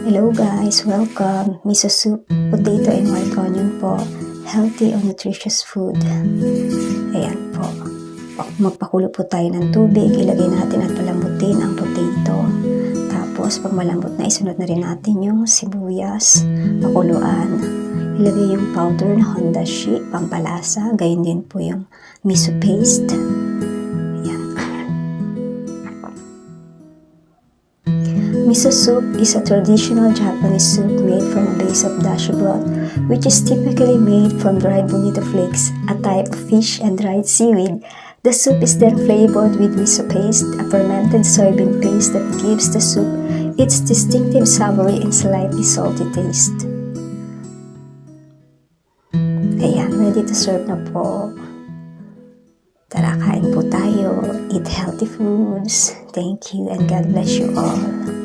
Hello guys, welcome. Miso soup, potato and white onion po. Healthy or nutritious food. Ayan po. Magpakulo po tayo ng tubig. Ilagay natin at palambutin ang potato. Tapos pag malambot na, isunod na rin natin yung sibuyas. Pakuluan. Ilagay yung powder na hondashi, pampalasa. Gayon din po yung miso paste. Miso soup is a traditional Japanese soup made from a base of dashi broth, which is typically made from dried bonito flakes, a type of fish and dried seaweed. The soup is then flavored with miso paste, a fermented soybean paste that gives the soup its distinctive savory and slightly salty taste. Ayan, ready to serve na po. Tara, kain po tayo. Eat healthy foods. Thank you and God bless you all.